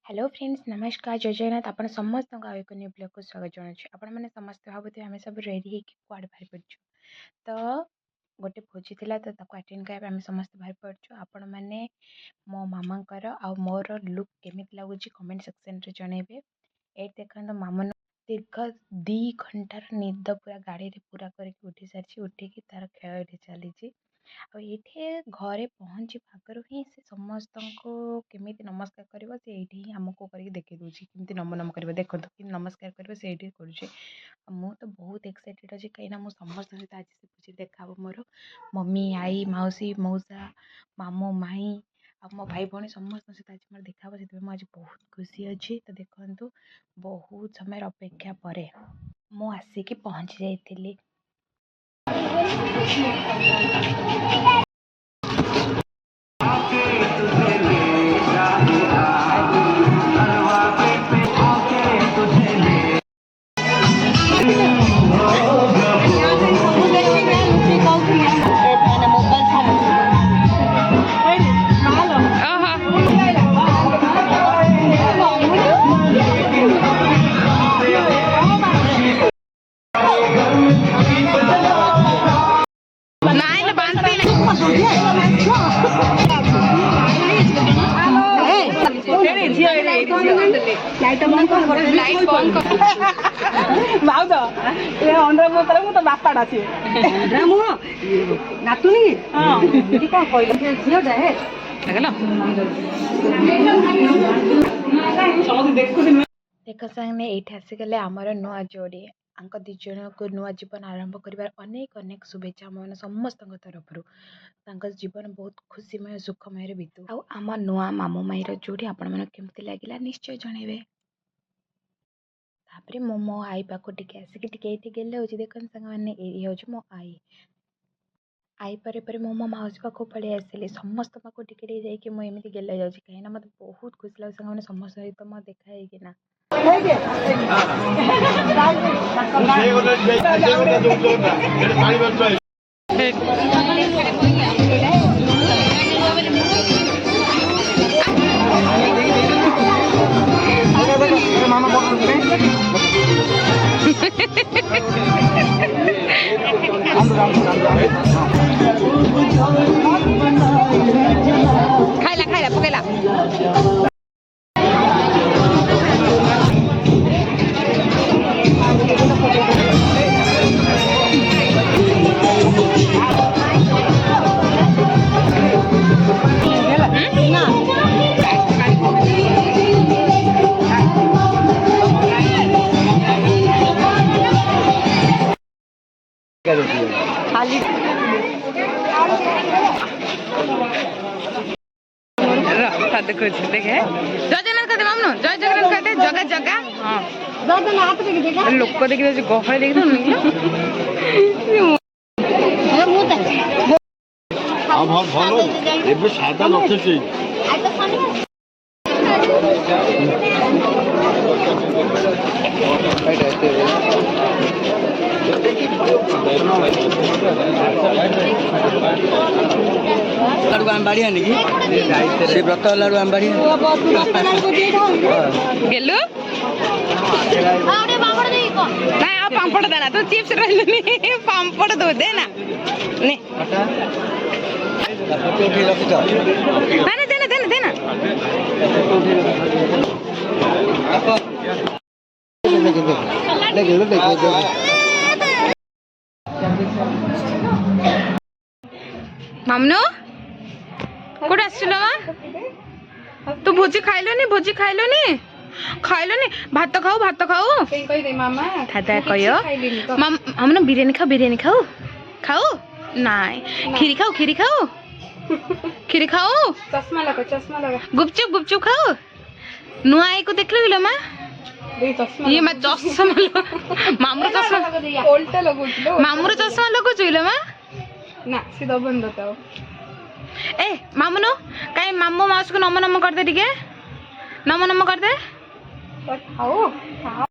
Hello friends नमस्कार जय जगन्नाथ आपण समस्त एक न्यू ब्लॉग को स्वागत जनाऊँ आपण मैंने समस्त भावुथे आम सब रेडी होकर कुआड़े बाहर पड़छु तो गोटे भोजी थिला तो ताको अटेंड करबा आम समस्त बाहर पड़छु आपण मैंने मो मामांकर आ मोर लुक केमिति लागुची कमेंट सेक्शन रे जणेबे। ए देखंत मामन दीर्घ 2 घंटार निद पूरा गाड़ी रे पूरा करके उठी सारी उठिकी तार खेल ये चली ये घरे पहुँची आगर ही से समस्त को केमी नमस्कार कर ही आमको करके देखी दूसरी केमी नम नम कर देखो कि नमस्कार कर मु तो बहुत एक्साइटेड अच्छी कहीं मुझ समस्त सहित आज से पूछी देखा मोर मम्मी आई मौसी मौसा मामू माई आ मो भाई भौणी समस्त सहित आज मोर देखा से मुझे बहुत खुशी अच्छी तो देखु बहुत समय अपेक्षा पर मु आसिकी पहुँची जाइली। बापाड़ा सी नातुनी कौन कह झीटा है देख सामने ये आसिगले आमर नुआ जोड़ी आंक दी जन को नुआ जीवन आरंभ कर अनेक अनेक शुभेच्छा आम समस्त तरफ जीवन बहुत खुशीमय सुखमय बीतू आम नुआ मामू माईर जोड़ी आपण मन केमती लगिला निश्चय जनइबे। तापरे मो आई पाखु टिके आसिक टिके ये गेले हो देखन संग मैंने ये हूँ मो आई पर मो माउसी पाखु पड़े आसली समस्त पाखु टिके जाकि मुझे गेले जाऊँगी कहीं मत बहुत खुशी लगे सांग समस्त सहित मो देखा है ना खाइला पकैला देखो देखे जय जगन्नाथ कहते मामनो जय जगन्नाथ कहते जगह जगह हाँ लोक देखिए गहल देखी भल सादा लक्ष्य लाडू आम बाड़ी आने की से व्रत लाडू आम बाड़ी गेलु ना आ पापड़ देना तू चिप्स रहलनी पापड़ दो देना ने ना देना देना देना मामनो कोड आसलो मा तू भोजी खाइलोनी भात खाऊ कह दे मामा दादा कयो मामनो बिरयानी खाऊ नाइ खीरी खाऊ चश्मा लगा गुपचुप खाऊ नुआ आई को देख लो मा ये मैं चश्मा मामू चश्मा मामूर चश्मा लगुचु मा ना सीधा बंद होता ए मामू कहीं मामू माउस को नम नम कर दे टिके नम कर दे खाओ हाँ